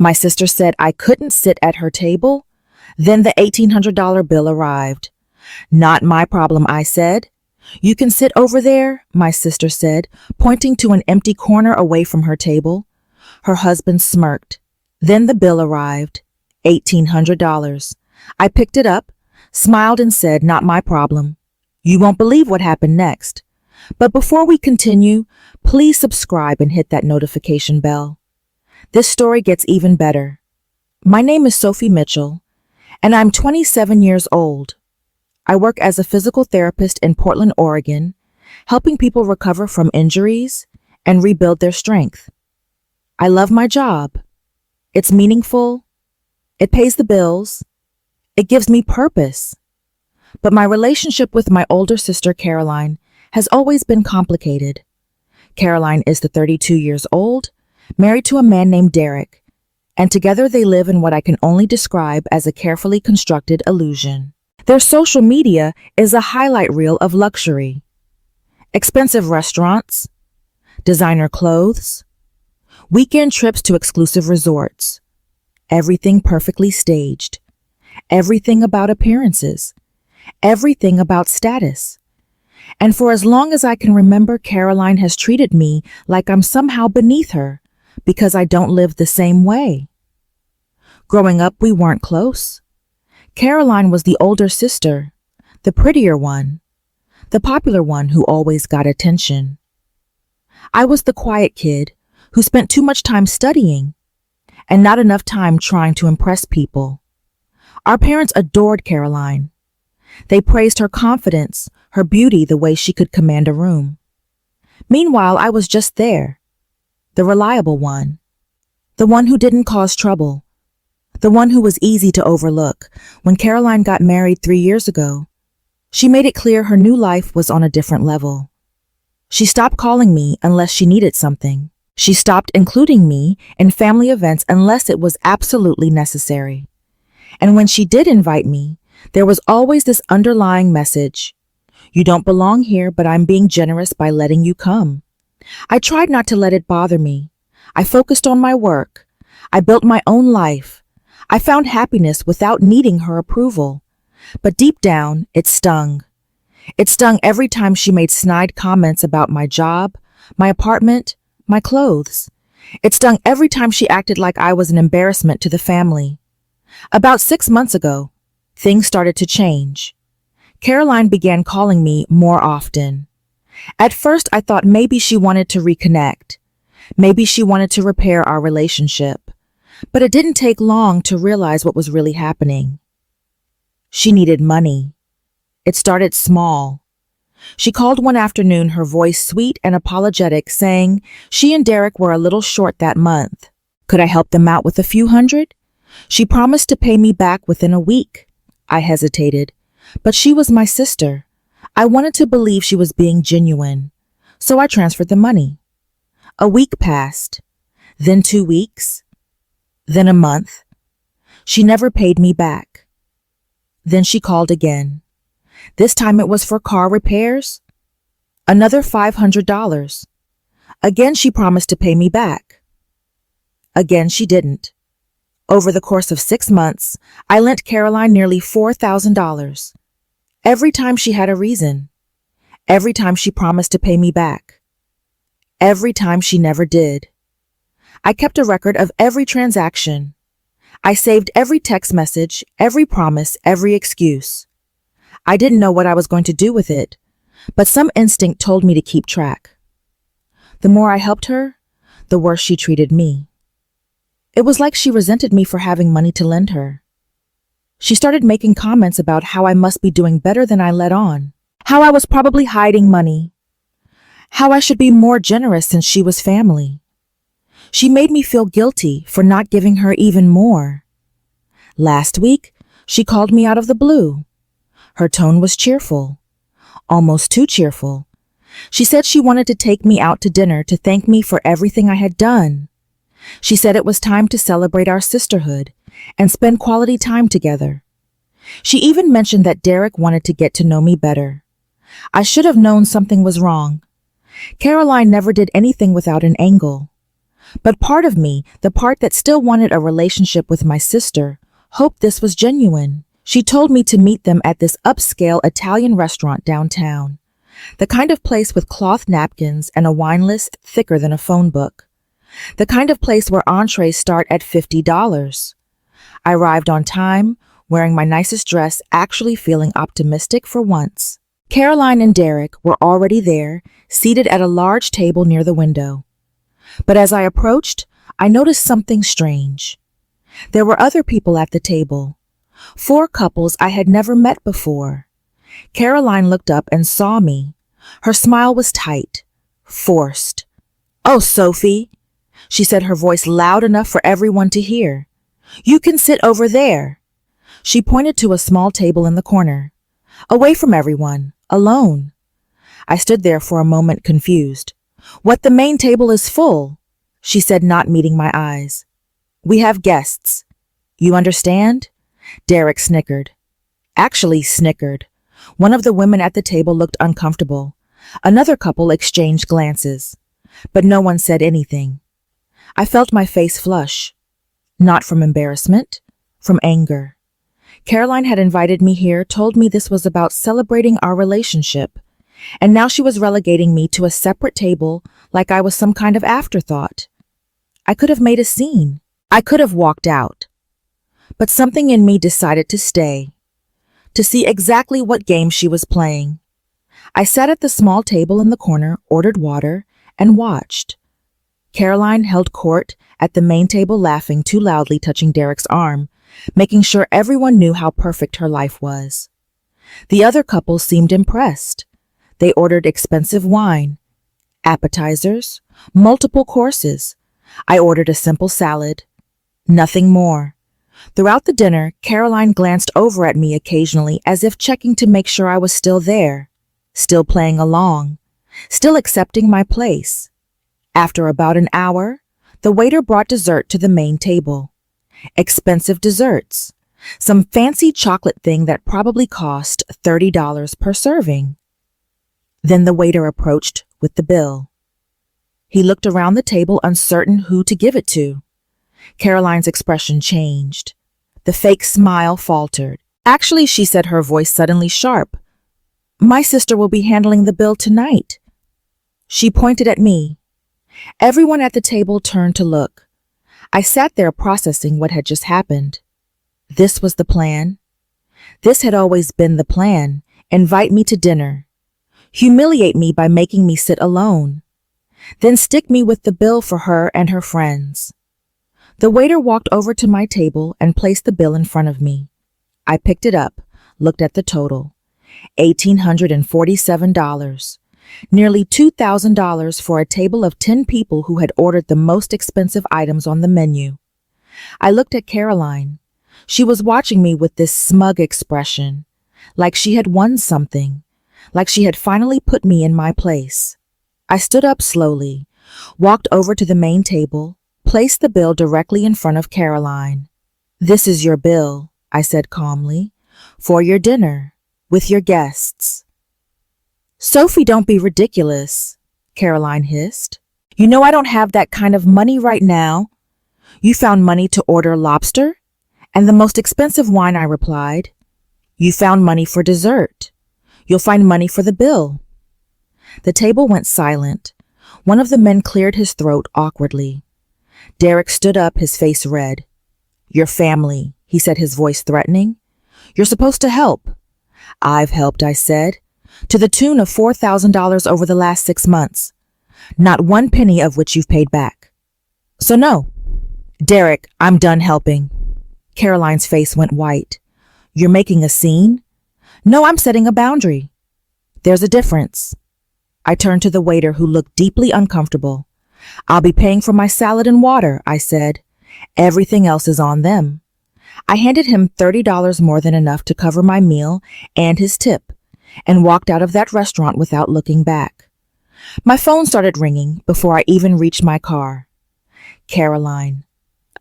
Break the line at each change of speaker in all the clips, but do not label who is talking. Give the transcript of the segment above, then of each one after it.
My sister said I couldn't sit at her table. Then the $1,800 bill arrived. Not my problem, I said. You can sit over there, my sister said, pointing to an empty corner away from her table. Her husband smirked. Then the bill arrived. $1,800. I picked it up, smiled and said, not my problem. You won't believe what happened next. But before we continue, please subscribe and hit that notification bell. This story gets even better. My name is Sophie Mitchell, and I'm 27 years old. I work as a physical therapist in Portland, Oregon, helping people recover from injuries and rebuild their strength. I love my job. It's meaningful. It pays the bills. It gives me purpose. But my relationship with my older sister, Caroline, has always been complicated. Caroline is 32 years old, married to a man named Derek, and together they live in what I can only describe as a carefully constructed illusion. Their social media is a highlight reel of luxury. Expensive restaurants, designer clothes, weekend trips to exclusive resorts. Everything perfectly staged. Everything about appearances. Everything about status. And for as long as I can remember, Caroline has treated me like I'm somehow beneath her because I don't live the same way. Growing up, we weren't close. Caroline was the older sister, the prettier one, the popular one who always got attention. I was the quiet kid who spent too much time studying and not enough time trying to impress people. Our parents adored Caroline. They praised her confidence, her beauty, the way she could command a room. Meanwhile, I was just there, the reliable one, the one who didn't cause trouble, the one who was easy to overlook. When Caroline got married 3 years ago, she made it clear her new life was on a different level. She stopped calling me unless she needed something. She stopped including me in family events unless it was absolutely necessary. And when she did invite me, there was always this underlying message. You don't belong here, but I'm being generous by letting you come. I tried not to let it bother me. I focused on my work. I built my own life. I found happiness without needing her approval. But deep down, it stung. It stung every time she made snide comments about my job, my apartment, my clothes. It stung every time she acted like I was an embarrassment to the family. About 6 months ago, things started to change. Caroline began calling me more often. At first, I thought maybe she wanted to reconnect. Maybe she wanted to repair our relationship. But it didn't take long to realize what was really happening. She needed money. It started small. She called one afternoon, her voice sweet and apologetic, saying she and Derek were a little short that month. Could I help them out with a few hundred? She promised to pay me back within a week. I hesitated, but she was my sister. I wanted to believe she was being genuine, so I transferred the money. A week passed, then 2 weeks, then a month. She never paid me back. Then she called again. This time it was for car repairs. Another $500. Again she promised to pay me back. Again she didn't. Over the course of 6 months, I lent Caroline nearly $4,000. Every time she had a reason. Every time she promised to pay me back. Every time she never did. I kept a record of every transaction. I saved every text message, every promise, every excuse. I didn't know what I was going to do with it, but some instinct told me to keep track. The more I helped her, the worse she treated me. It was like she resented me for having money to lend her. She started making comments about how I must be doing better than I let on, how I was probably hiding money, how I should be more generous since she was family. She made me feel guilty for not giving her even more. Last week, she called me out of the blue. Her tone was cheerful, almost too cheerful. She said she wanted to take me out to dinner to thank me for everything I had done. She said it was time to celebrate our sisterhood and spend quality time together. She even mentioned that Derek wanted to get to know me better. I should have known something was wrong. Caroline never did anything without an angle. But part of me, the part that still wanted a relationship with my sister, hoped this was genuine. She told me to meet them at this upscale Italian restaurant downtown, the kind of place with cloth napkins and a wine list thicker than a phone book, the kind of place where entrees start at $50. I arrived on time, wearing my nicest dress, actually feeling optimistic for once. Caroline and Derek were already there, seated at a large table near the window. But as I approached, I noticed something strange. There were other people at the table, 4 couples I had never met before. Caroline looked up and saw me. Her smile was tight, forced. "Oh, Sophie," she said, her voice loud enough for everyone to hear. "You can sit over there." She pointed to a small table in the corner, away from everyone, alone. I stood there for a moment confused. "What, the main table is full?" she said, not meeting my eyes. "We have guests. You understand?" Derek snickered. Actually snickered. One of the women at the table looked uncomfortable. Another couple exchanged glances, but no one said anything. I felt my face flush, not from embarrassment, from anger. Caroline had invited me here, told me this was about celebrating our relationship, and now she was relegating me to a separate table like I was some kind of afterthought. I could have made a scene. I could have walked out. But something in me decided to stay, to see exactly what game she was playing. I sat at the small table in the corner, ordered water, and watched. Caroline held court at the main table, laughing too loudly, touching Derek's arm, making sure everyone knew how perfect her life was. The other couple seemed impressed. They ordered expensive wine, appetizers, multiple courses. I ordered a simple salad. Nothing more. Throughout the dinner, Caroline glanced over at me occasionally as if checking to make sure I was still there, still playing along, still accepting my place. After about an hour, the waiter brought dessert to the main table. Expensive desserts. Some fancy chocolate thing that probably cost $30 per serving. Then the waiter approached with the bill. He looked around the table, uncertain who to give it to. Caroline's expression changed. The fake smile faltered. "Actually," she said, her voice suddenly sharp, "my sister will be handling the bill tonight." She pointed at me. Everyone at the table turned to look. I sat there processing what had just happened. This was the plan. This had always been the plan. Invite me to dinner. Humiliate me by making me sit alone. Then stick me with the bill for her and her friends. The waiter walked over to my table and placed the bill in front of me. I picked it up, looked at the total. $1,847. Nearly $2,000 for a table of 10 people who had ordered the most expensive items on the menu. I looked at Caroline. She was watching me with this smug expression, like she had won something, like she had finally put me in my place. I stood up slowly, walked over to the main table, placed the bill directly in front of Caroline. "This is your bill," I said calmly, "for your dinner, with your guests." "Sophie, don't be ridiculous," Caroline hissed. "You know I don't have that kind of money right now." "You found money to order lobster and the most expensive wine," I replied. "You found money for dessert. You'll find money for the bill." The table went silent. One of the men cleared his throat awkwardly. Derek stood up, his face red. "Your family," he said, his voice threatening. "You're supposed to help." "I've helped," I said, "to the tune of $4,000 over the last 6 months. Not one penny of which you've paid back. So no." "Derek, I'm done helping." Caroline's face went white. "You're making a scene?" "No, I'm setting a boundary." "There's a difference." I turned to the waiter, who looked deeply uncomfortable. "I'll be paying for my salad and water," I said. "Everything else is on them." I handed him $30, more than enough to cover my meal and his tip, and walked out of that restaurant without looking back. My phone started ringing before I even reached my car. Caroline.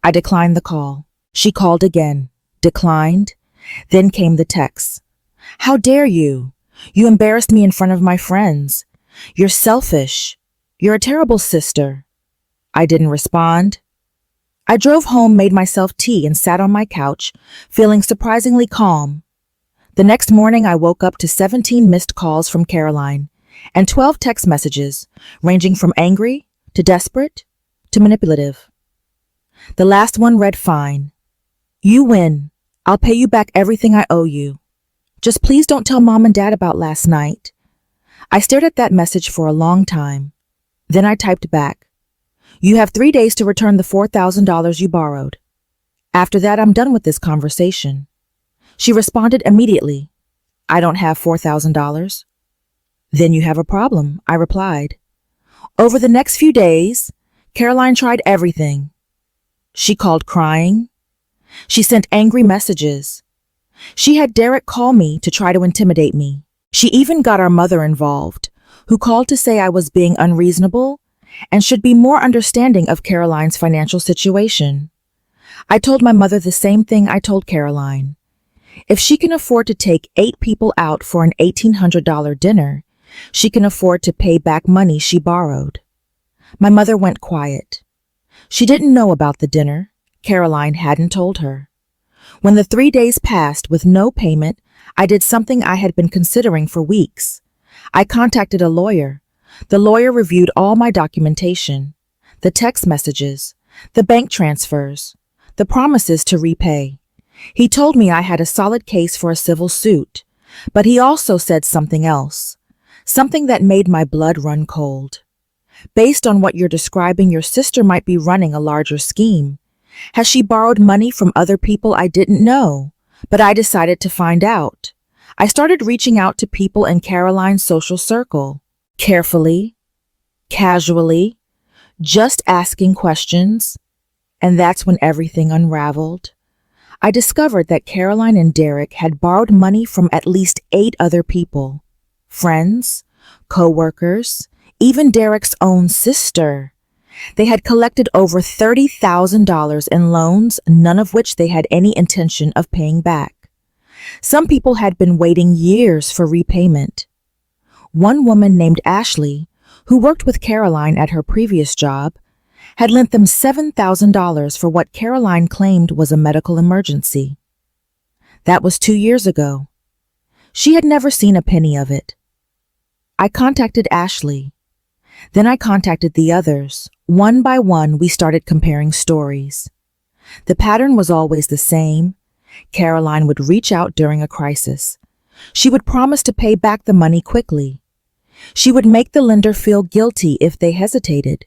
I declined the call. She called again, declined. Then came the text. "How dare you? You embarrassed me in front of my friends. You're selfish. You're a terrible sister." I didn't respond. I drove home, made myself tea, and sat on my couch, feeling surprisingly calm. The next morning, I woke up to 17 missed calls from Caroline and 12 text messages, ranging from angry to desperate to manipulative. The last one read, "Fine. You win. I'll pay you back everything I owe you. Just please don't tell Mom and Dad about last night." I stared at that message for a long time. Then I typed back, "You have 3 days to return the $4,000 you borrowed. After that, I'm done with this conversation." She responded immediately, "I don't have $4,000. "Then you have a problem," I replied. Over the next few days, Caroline tried everything. She called crying. She sent angry messages. She had Derek call me to try to intimidate me. She even got our mother involved, who called to say I was being unreasonable and should be more understanding of Caroline's financial situation. I told my mother the same thing I told Caroline. If she can afford to take 8 people out for an $1,800 dinner, she can afford to pay back money she borrowed. My mother went quiet. She didn't know about the dinner. Caroline hadn't told her. When the 3 days passed with no payment, I did something I had been considering for weeks. I contacted a lawyer. The lawyer reviewed all my documentation, the text messages, the bank transfers, the promises to repay. He told me I had a solid case for a civil suit, but he also said something else, something that made my blood run cold. "Based on what you're describing, your sister might be running a larger scheme. Has she borrowed money from other people I didn't know?" But I decided to find out. I started reaching out to people in Caroline's social circle, carefully, casually, just asking questions. And that's when everything unraveled. I discovered that Caroline and Derek had borrowed money from at least 8 other people, friends, co-workers, even Derek's own sister. They had collected over $30,000 in loans, none of which they had any intention of paying back. Some people had been waiting years for repayment. One woman named Ashley, who worked with Caroline at her previous job, had lent them $7,000 for what Caroline claimed was a medical emergency. That was 2 years ago. She had never seen a penny of it. I contacted Ashley. Then I contacted the others. One by one, we started comparing stories. The pattern was always the same. Caroline would reach out during a crisis. She would promise to pay back the money quickly. She would make the lender feel guilty if they hesitated.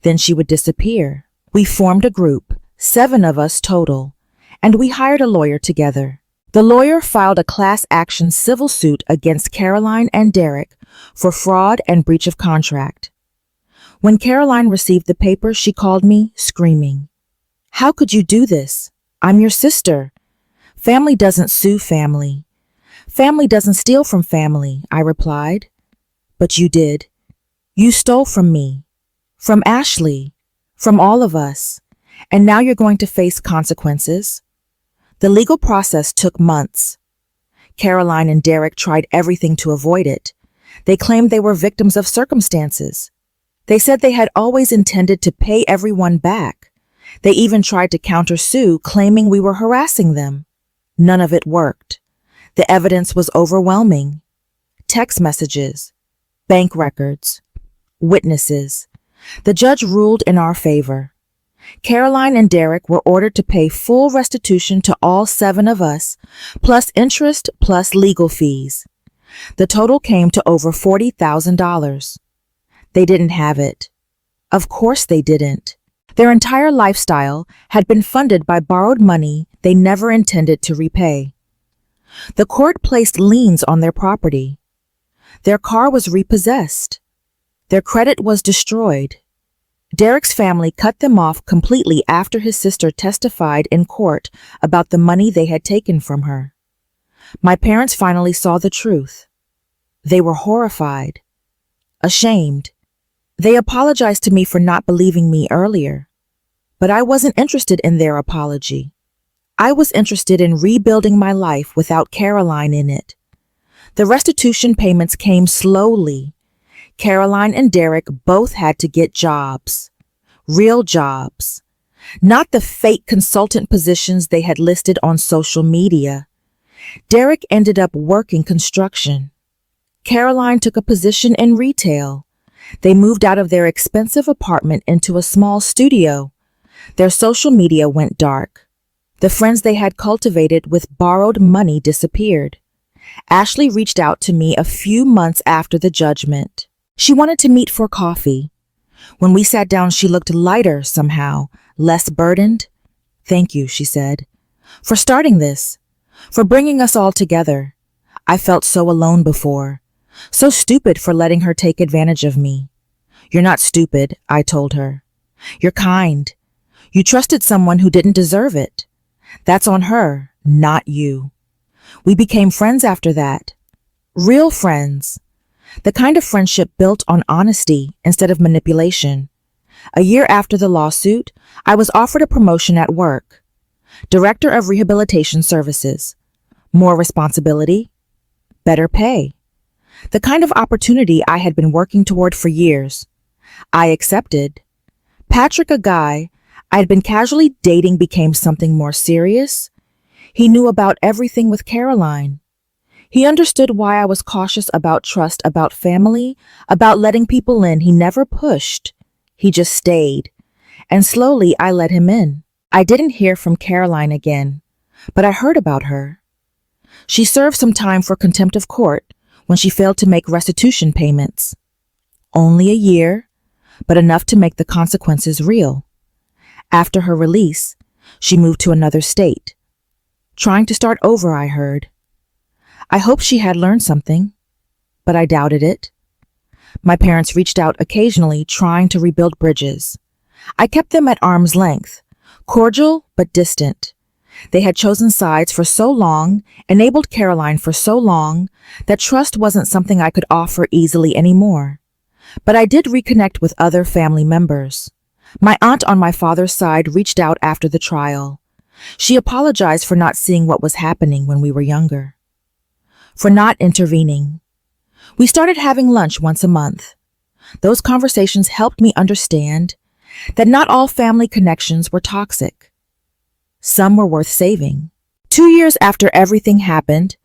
Then she would disappear. We formed a group, 7 of us total, and we hired a lawyer together. The lawyer filed a class action civil suit against Caroline and Derek for fraud and breach of contract. When Caroline received the paper, she called me, screaming, "How could you do this? I'm your sister. Family doesn't sue family. Family doesn't steal from family," I replied. "But you did. You stole from me, from Ashley, from all of us, and now you're going to face consequences." The legal process took months. Caroline and Derek tried everything to avoid it. They claimed they were victims of circumstances. They said they had always intended to pay everyone back. They even tried to countersue, claiming we were harassing them. None of it worked. The evidence was overwhelming. Text messages, bank records, witnesses. The judge ruled in our favor. Caroline and Derek were ordered to pay full restitution to all 7 of us, plus interest plus legal fees. The total came to over $40,000. They didn't have it. Of course they didn't. Their entire lifestyle had been funded by borrowed money they never intended to repay. The court placed liens on their property. Their car was repossessed. Their credit was destroyed. Derek's family cut them off completely after his sister testified in court about the money they had taken from her. My parents finally saw the truth. They were horrified, ashamed. They apologized to me for not believing me earlier, but I wasn't interested in their apology. I was interested in rebuilding my life without Caroline in it. The restitution payments came slowly. Caroline and Derek both had to get jobs. Real jobs. Not the fake consultant positions they had listed on social media. Derek ended up working construction. Caroline took a position in retail. They moved out of their expensive apartment into a small studio. Their social media went dark. The friends they had cultivated with borrowed money disappeared. Ashley reached out to me a few months after the judgment. She wanted to meet for coffee. When we sat down, she looked lighter somehow, less burdened. "Thank you," she said, "for starting this, for bringing us all together. I felt so alone before, so stupid for letting her take advantage of me." "You're not stupid," I told her. "You're kind. You trusted someone who didn't deserve it. That's on her, not you." We became friends after that. Real friends. The kind of friendship built on honesty instead of manipulation. A year after the lawsuit, I was offered a promotion at work. Director of Rehabilitation Services. More responsibility. Better pay. The kind of opportunity I had been working toward for years. I accepted. Patrick, a guy I had been casually dating, became something more serious. He knew about everything with Caroline. He understood why I was cautious about trust, about family, about letting people in. He never pushed. He just stayed. And slowly I let him in. I didn't hear from Caroline again, but I heard about her. She served some time for contempt of court when she failed to make restitution payments. Only a year, but enough to make the consequences real. After her release, she moved to another state. Trying to start over, I heard. I hoped she had learned something, but I doubted it. My parents reached out occasionally, trying to rebuild bridges. I kept them at arm's length, cordial but distant. They had chosen sides for so long, enabled Caroline for so long, that trust wasn't something I could offer easily anymore. But I did reconnect with other family members. My aunt on my father's side reached out after the trial. She apologized for not seeing what was happening when we were younger, for not intervening. We started having lunch once a month. Those conversations helped me understand that not all family connections were toxic. Some were worth saving. 2 years after everything happened,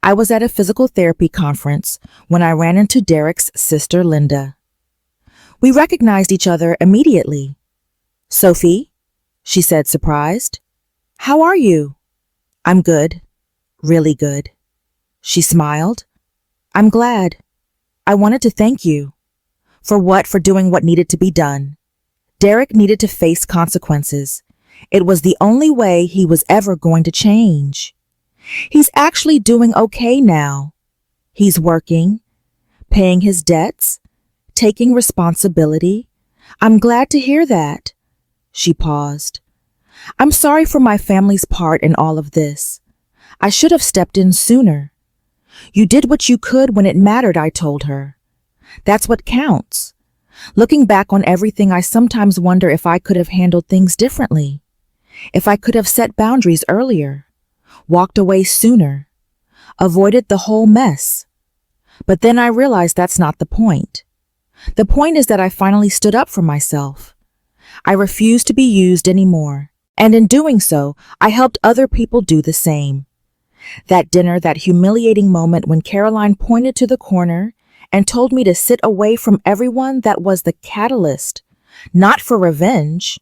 I was at a physical therapy conference when I ran into Derek's sister, Linda. We recognized each other immediately. "Sophie," she said, surprised. "How are you?" "I'm good. Really good." She smiled. "I'm glad. I wanted to thank you." "For what?" "For doing what needed to be done." Derek needed to face consequences. It was the only way he was ever going to change. He's actually doing okay now. He's working, paying his debts, taking responsibility. "I'm glad to hear that." She paused. "I'm sorry for my family's part in all of this. I should have stepped in sooner." "You did what you could when it mattered," I told her. "That's what counts." Looking back on everything, I sometimes wonder if I could have handled things differently. If I could have set boundaries earlier, walked away sooner, avoided the whole mess. But then I realized that's not the point. The point is that I finally stood up for myself. I refused to be used anymore. And in doing so, I helped other people do the same. That dinner, that humiliating moment when Caroline pointed to the corner and told me to sit away from everyone, that was the catalyst, not for revenge,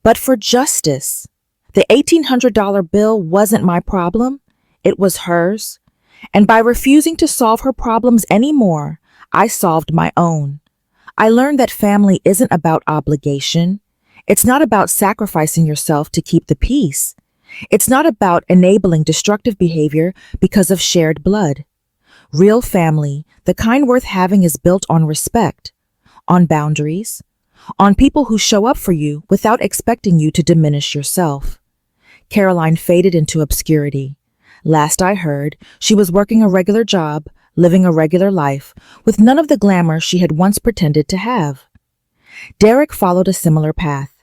but for justice. The $1,800 bill wasn't my problem. It was hers. And by refusing to solve her problems anymore, I solved my own. I learned that family isn't about obligation. It's not about sacrificing yourself to keep the peace. It's not about enabling destructive behavior because of shared blood. Real family, the kind worth having, is built on respect, on boundaries, on people who show up for you without expecting you to diminish yourself. Caroline faded into obscurity. Last I heard, she was working a regular job, living a regular life, with none of the glamour she had once pretended to have. Derek followed a similar path.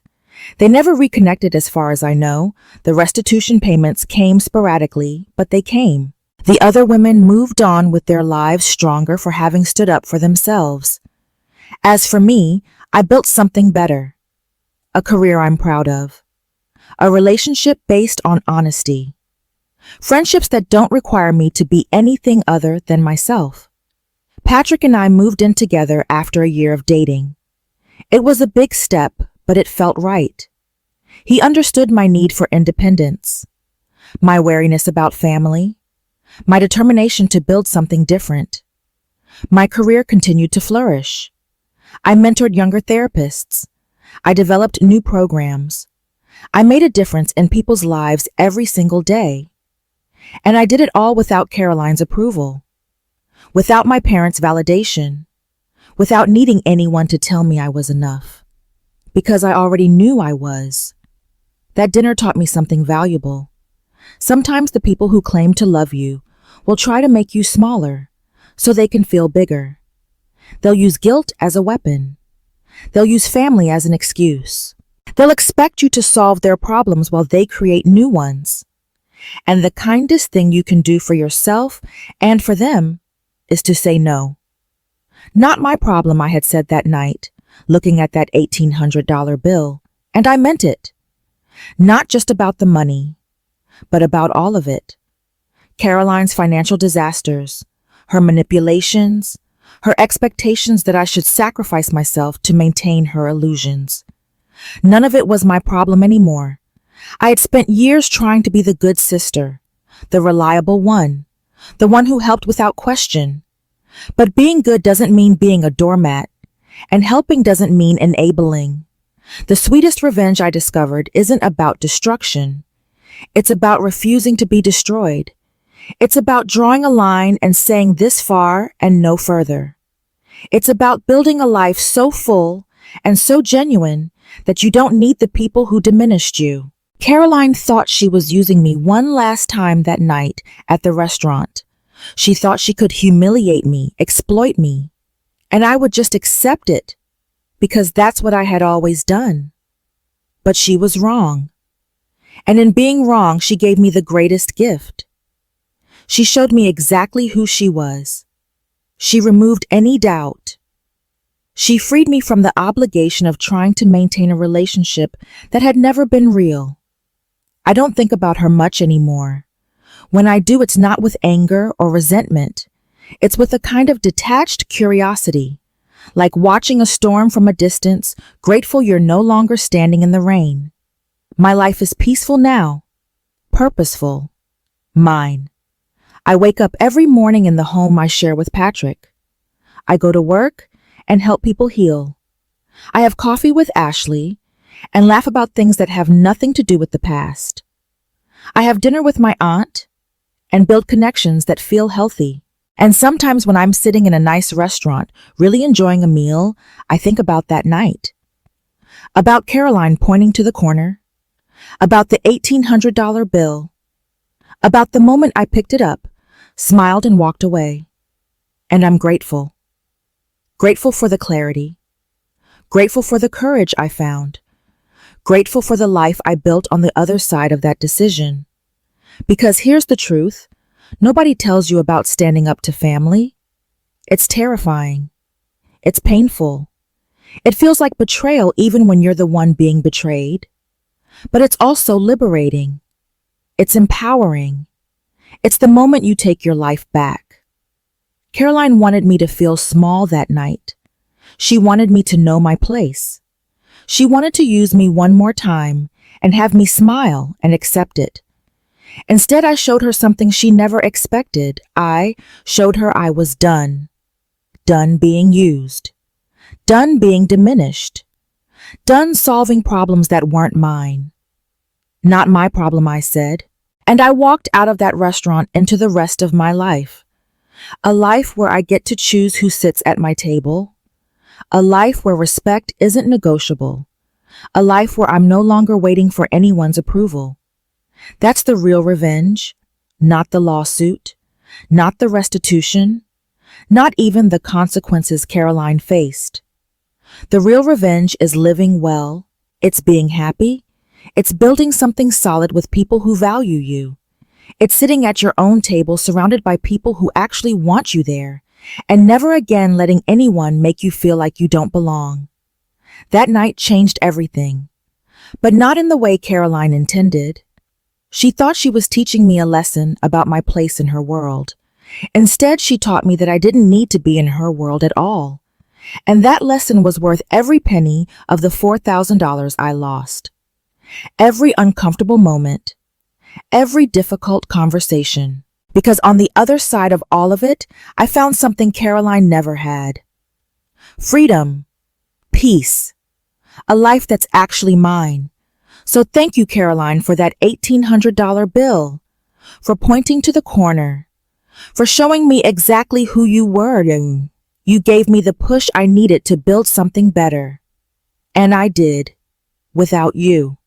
They never reconnected as far as I know. The restitution payments came sporadically, but they came. The other women moved on with their lives stronger for having stood up for themselves. As for me, I built something better. a career I'm proud of, a relationship based on honesty, friendships that don't require me to be anything other than myself. Patrick and I moved in together after a year of dating. It was a big step, but it felt right. He understood my need for independence, my wariness about family, my determination to build something different. My career continued to flourish. I mentored younger therapists. I developed new programs. I made a difference in people's lives every single day. And I did it all without Caroline's approval, without my parents' validation, without needing anyone to tell me I was enough, because I already knew I was. That dinner taught me something valuable. Sometimes the people who claim to love you will try to make you smaller so they can feel bigger. They'll use guilt as a weapon. They'll use family as an excuse. They'll expect you to solve their problems while they create new ones. And the kindest thing you can do for yourself and for them is to say no. Not my problem, I had said that night, looking at that $1,800 bill, and I meant it. Not just about the money, but about all of it. Caroline's financial disasters, her manipulations, her expectations that I should sacrifice myself to maintain her illusions. None of it was my problem anymore. I had spent years trying to be the good sister, the reliable one, the one who helped without question. But being good doesn't mean being a doormat, and helping doesn't mean enabling. The sweetest revenge, I discovered, isn't about destruction. It's about refusing to be destroyed. It's about drawing a line and saying this far and no further. It's about building a life so full and so genuine that you don't need the people who diminished you. Caroline thought she was using me one last time that night at the restaurant. She thought she could humiliate me, exploit me, and I would just accept it because that's what I had always done. But she was wrong. And in being wrong, she gave me the greatest gift. She showed me exactly who she was. She removed any doubt. She freed me from the obligation of trying to maintain a relationship that had never been real. I don't think about her much anymore. When I do, it's not with anger or resentment. It's with a kind of detached curiosity, like watching a storm from a distance, grateful you're no longer standing in the rain. My life is peaceful now, purposeful, mine. I wake up every morning in the home I share with Patrick. I go to work and help people heal. I have coffee with Ashley and laugh about things that have nothing to do with the past. I have dinner with my aunt and build connections that feel healthy. And sometimes when I'm sitting in a nice restaurant, really enjoying a meal, I think about that night. About Caroline pointing to the corner. About the $1,800 bill. About the moment I picked it up, smiled and walked away. And I'm grateful. Grateful for the clarity. Grateful for the courage I found. Grateful for the life I built on the other side of that decision. Because here's the truth. Nobody tells you about standing up to family. It's terrifying. It's painful. It feels like betrayal even when you're the one being betrayed. But it's also liberating. It's empowering. It's the moment you take your life back. Caroline wanted me to feel small that night. She wanted me to know my place. She wanted to use me one more time and have me smile and accept it. Instead, I showed her something she never expected. I showed her I was done. Done being used. Done being diminished. Done solving problems that weren't mine. Not my problem, I said. And I walked out of that restaurant into the rest of my life. A life where I get to choose who sits at my table. A life where respect isn't negotiable. A life where I'm no longer waiting for anyone's approval. That's the real revenge, not the lawsuit, not the restitution, not even the consequences Caroline faced. The real revenge is living well, it's being happy, it's building something solid with people who value you. It's sitting at your own table surrounded by people who actually want you there, and never again letting anyone make you feel like you don't belong. That night changed everything. but not in the way Caroline intended. She thought she was teaching me a lesson about my place in her world. Instead, she taught me that I didn't need to be in her world at all. And that lesson was worth every penny of the $4,000 I lost. Every uncomfortable moment, every difficult conversation. Because on the other side of all of it, I found something Caroline never had. Freedom, peace, a life that's actually mine. So thank you, Caroline, for that $1,800 bill, for pointing to the corner, for showing me exactly who you were. You gave me the push I needed to build something better. And I did, without you.